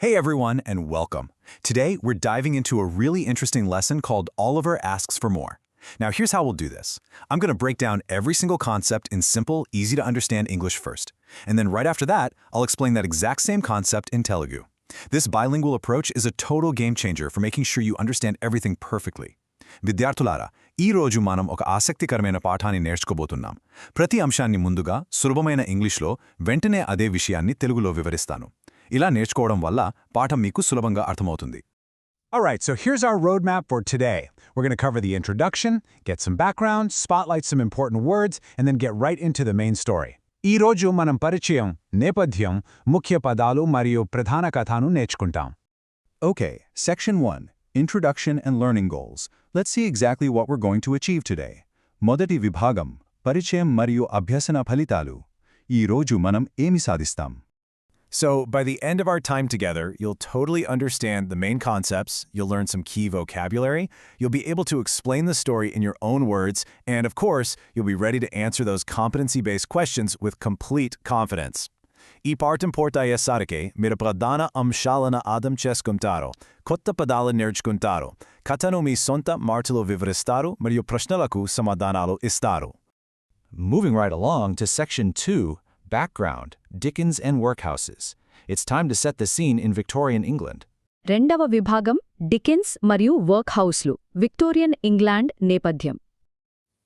Hey everyone, and welcome. Today, we're diving into a really interesting lesson called Oliver Asks for More. Now, here's how we'll do this. I'm going to break down every single concept in simple, easy-to-understand English first. And then right after that, I'll explain that exact same concept in Telugu. This bilingual approach is a total game changer for making sure you understand everything perfectly. విద్యార్థులారా, ఈ రోజు మనం ఒక ఆసక్తికరమైన పాఠాన్ని నేర్చుకోబోతున్నాం. ప్రతి అంశాన్ని ముందుగా సులభమైన ఇంగ్లీష్లో వెంటనే అదే విషయాన్ని తెలుగులో వివరిస్తాను. ఇలా నేర్చుకోవడం వల్ల పాఠం మీకు సులభంగా అర్థమవుతుంది. Alright, so here's our roadmap for today. We're going to cover the introduction, get some background, spotlight some important words, and then get right into the main story. ఈ రోజు మనం పరిచయం, నేపథ్యం, ముఖ్య పదాలు మరియు ప్రధాన కథను నేర్చుకుంటాం. Okay, Section 1, Introduction and Learning Goals. Let's see exactly what we're going to achieve today. మొదటి విభాగం, పరిచయం మరియు అభ్యసన ఫలితాలు. ఈ రోజు మనం ఏమి సాధిస్తాం? So, by the end of our time together, you'll totally understand the main concepts, you'll learn some key vocabulary, you'll be able to explain the story in your own words, and of course, you'll be ready to answer those competency-based questions with complete confidence. ఈ పాఠం పూర్తయ్యేసరికి మీరు ప్రధాన అంశాలను అర్థం చేసుకుంటారు, కొత్త పదాలు నేర్చుకుంటారు, కథను మీ సొంత మాటలో వివరిస్తారు మరియు ప్రశ్నలకు సమాధానాలు ఇస్తారు. Moving right along to Section 2, Background, Dickens and Workhouses. It's time to set the scene in Victorian England. రెండవ విభాగం డికెన్స్ మరియు వర్క్హౌస్లు విక్టోరియన్ ఇంగ్లాండ్ నేపథ్యం.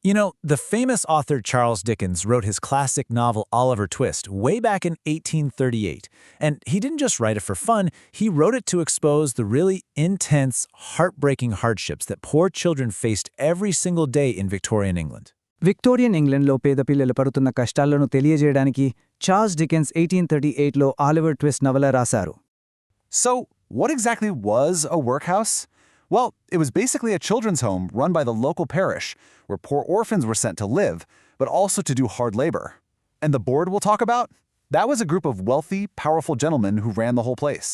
You know, the famous author Charles Dickens wrote his classic novel Oliver Twist way back in 1838. And he didn't just write it for fun, he wrote it to expose the really intense, heartbreaking hardships that poor children faced every single day in Victorian England. Victorian ఇంగ్లండ్లో పేద పిల్లలు పడుతున్న కష్టాలను తెలియజేయడానికి Charles Dickens 1838లో Oliver Twist నవల రాశారు. So, what exactly was a workhouse? Well, it was basically a children's home run by the local parish, where poor orphans were sent to live, but also to do hard labor. And the board we'll talk about? That was a group of wealthy, powerful gentlemen who ran the whole place.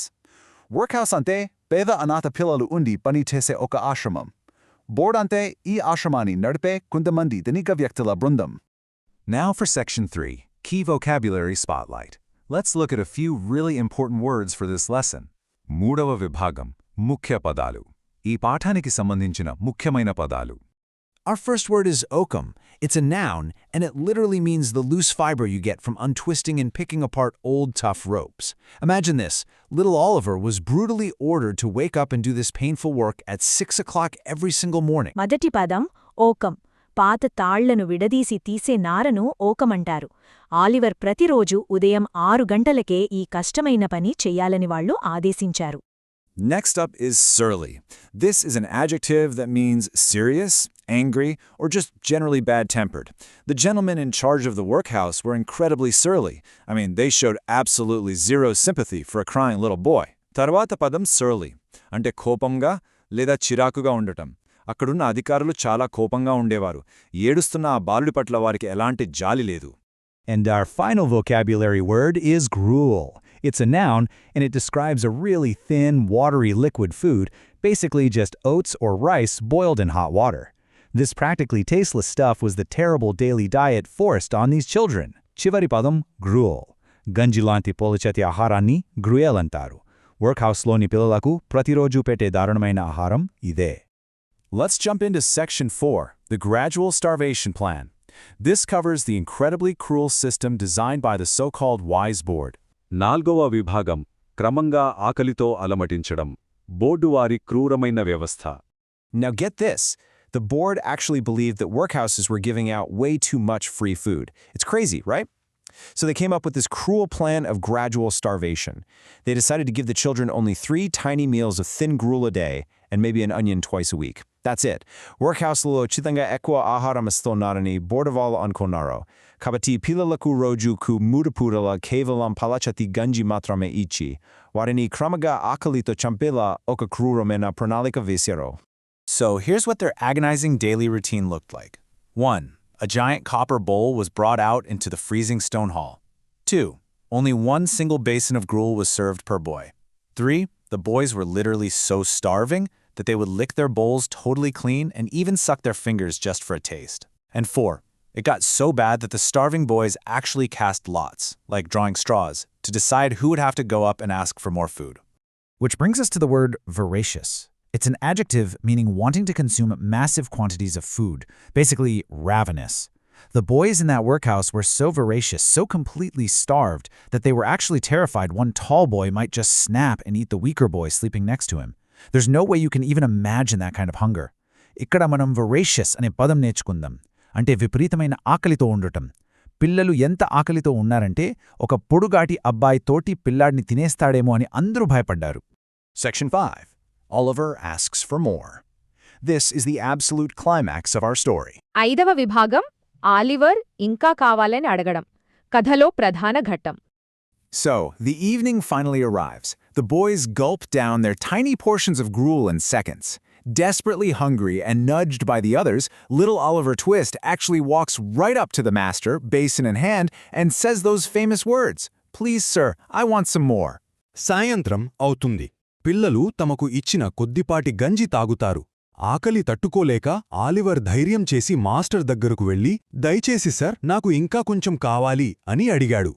Workhouse ante, peda anata pillalu undi panitese oka ashramam. Board ante, e ashramani narpe kundamandi danika vyaktila brundam. Now for Section 3, Key Vocabulary Spotlight. Let's look at a few really important words for this lesson. మూడవ విభాగం, ముఖ్య పదాలు. ఈ పాఠానికి సంబంధించిన ముఖ్యమైన పదాలు. Our first word is oakum. It's a noun, and it literally means the loose fiber you get from untwisting and picking apart old, tough ropes. Imagine this. Little Oliver was brutally ordered to wake up and do this painful work at 6 o'clock every single morning. మొదటి పదం ఓకం. పాత తాళ్లను విడదీసి తీసే నారను ఓకమంటారు. Oliver ప్రతిరోజు ఉదయం 6 గంటలకే ఈ కష్టమైన పని చెయ్యాలని వాళ్లు ఆదేశించారు. Next up is surly. This is an adjective that means serious, angry, or just generally bad-tempered. The gentlemen in charge of the workhouse were incredibly surly. I mean, they showed absolutely zero sympathy for a crying little boy. Tarvata padam surly. Ante kopamga leda chirakuga undatam. అక్కడున్న అధికారులు చాలా కోపంగా ఉండేవారు. ఏడుస్తున్న ఆ బాలుడి పట్ల వారికి ఎలాంటి జాలి లేదు. And our final vocabulary word is gruel. It's a noun, and it describes a really thin, watery liquid food, basically just oats or rice boiled in hot water. This practically tasteless stuff was the terrible daily diet forced on these children. Chivari padam gruel. Ganjilanti polichati aharanni gruel antaru. Workhouse-loni pillaలకు ప్రతిరోజు పెట్టే దారుణమైన ఆహారం ఇదే. Let's jump into Section 4, the Gradual Starvation Plan. This covers the incredibly cruel system designed by the so-called Wise Board. నాల్గవ విభాగం, క్రమంగా ఆకలితో అలమటించడం, బోర్డువారి క్రూరమైన వ్యవస్థ. Now get this. The board actually believed that workhouses were giving out way too much free food. It's crazy, right? So they came up with this cruel plan of gradual starvation. They decided to give the children only 3 tiny meals of thin gruel a day and maybe an onion twice a week. That's it. Workhouse-lo chitanga ekwa aharam narani bordavala ankonaro. Kabati pilalaku roju ku mudapudala kevalam palachati ganji matrame ichi. Warini kramaga akalito champila oka kruromena pranalika visero. So here's what their agonizing daily routine looked like. 1. A giant copper bowl was brought out into the freezing stone hall. 2. Only one single basin of gruel was served per boy. 3. The boys were literally so starving that they would lick their bowls totally clean and even suck their fingers just for a taste. And 4. It got so bad that the starving boys actually cast lots, like drawing straws, to decide who would have to go up and ask for more food. Which brings us to the word voracious. It's an adjective meaning wanting to consume massive quantities of food, basically ravenous. The boys in that workhouse were so voracious, so completely starved, that they were actually terrified one tall boy might just snap and eat the weaker boy sleeping next to him. There's no way you can even imagine that kind of hunger. ఇక్కడ మనం voracious అనే పదం నేర్చుకుందాం. అంటే విపరీతమైన ఆకలితో ఉండటం. పిల్లలు ఎంత ఆకలితో ఉన్నారంటే ఒక పొడుగాటి అబ్బాయి తోటి పిల్లాడిని తినేస్తాడేమో అని అందరూ భయపడ్డారు. Section 5. Oliver asks for more. This is the absolute climax of our story. 5వ విభాగం ఆలివర్ ఇంకా కావాలని అడగడం. కథలో ప్రధాన ఘట్టం. So, the evening finally arrives. The boys gulp down their tiny portions of gruel in seconds. Desperately hungry and nudged by the others, little Oliver Twist actually walks right up to the master, basin in hand, and says those famous words, "Please, sir, I want some more." సాయంత్రం అవుతుంది. పిల్లలు తమకు ఇచ్చిన కొద్దిపాటి గంజి తాగుతారు. ఆకలి తట్టుకోలేక ఆలివర్ ధైర్యం చేసి మాస్టర్ దగ్గరకు వెళ్ళి, దయచేసి సర్, నాకు ఇంకా కొంచెం కావాలి అని అడిగాడు.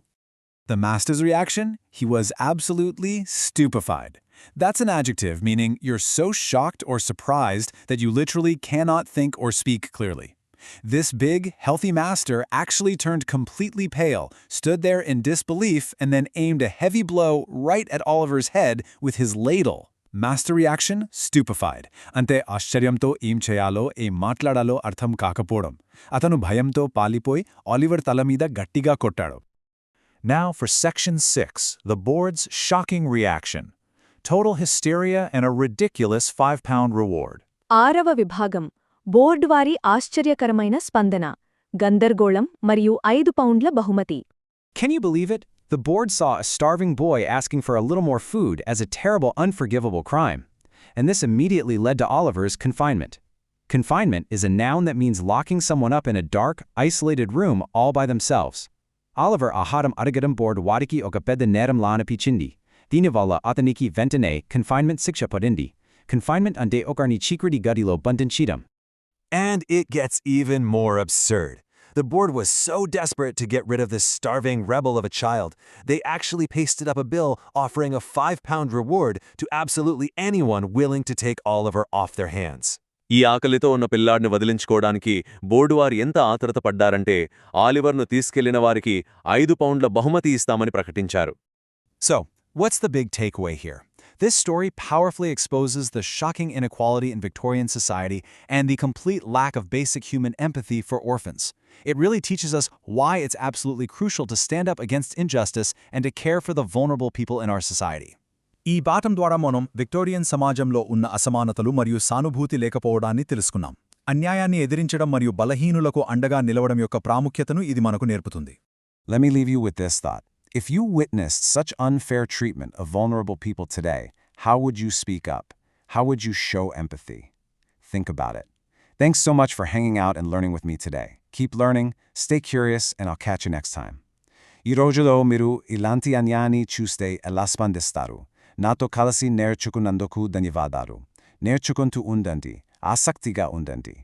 The master's reaction? He was absolutely stupefied. That's an adjective meaning you're so shocked or surprised that you literally cannot think or speak clearly. This big, healthy master actually turned completely pale, stood there in disbelief, and then aimed a heavy blow right at Oliver's head with his ladle. Master reaction? Stupefied. Ante ఆశ్చర్యంతో ఏం చేయాలో ఏం మాట్లాడాలో అర్థం కాకపోవడం. అతను భయంతో పాలిపోయి Oliver తల మీద గట్టిగా కొట్టాడు. Now for Section 6, the board's shocking reaction. Total hysteria and a ridiculous £5 reward. 6వ విభాగం బోర్డు వారి ఆశ్చర్యకరమైన స్పందన, గందరగోళం మరియు 5 పౌండ్ల బహుమతి. Can you believe it? The board saw a starving boy asking for a little more food as a terrible, unforgivable crime. And this immediately led to Oliver's confinement. Confinement is a noun that means locking someone up in a dark, isolated room all by themselves. Oliver ahadam adigadam board wadiki oka pedda neram lanapichindi. Dinivala athaniki ventane confinement siksha padindi. Confinement ante okarni chikridi gudilo bundanchidam. And it gets even more absurd. The board was so desperate to get rid of this starving rebel of a child, they actually pasted up a bill offering a £5 reward to absolutely anyone willing to take Oliver off their hands. ఈ ఆకలితో ఉన్న పిల్లాడిని వదిలించుకోవడానికి బోర్డువారు ఎంత ఆత్రత పడ్డారంటే ఆలివర్ను తీసుకెళ్లిన వారికి 5 పౌండ్ల బహుమతి ఇస్తామని ప్రకటించారు. So, what's the big takeaway here? This story powerfully exposes the shocking inequality in Victorian society and the complete lack of basic human empathy for orphans. It really teaches us why it's absolutely crucial to stand up against injustice and to care for the vulnerable people in our society. ఈ పాఠం ద్వారా మనం Victorian సమాజంలో ఉన్న అసమానతలు మరియు సానుభూతి లేకపోవడాన్ని తెలుసుకున్నాం. అన్యాయాన్ని ఎదిరించడం మరియు బలహీనులకు అండగా నిలవడం యొక్క ప్రాముఖ్యతను ఇది మనకు నేర్పుతుంది. Let me leave you with this thought. If you witnessed such unfair treatment of vulnerable people today, how would you speak up? How would you show empathy? Think about it. Thanks so much for hanging out and learning with me today. Keep learning, stay curious, and I'll catch you next time. ఈ రోజులో మీరు ఇలాంటి అన్యాయాన్ని చూస్తే ఎలా స్పందిస్తారు? నాతో కలిసి నేర్చుకున్నందుకు ధన్యవాదాలు. నేర్చుకుంటూ ఉండండి, ఆసక్తిగా ఉండండి.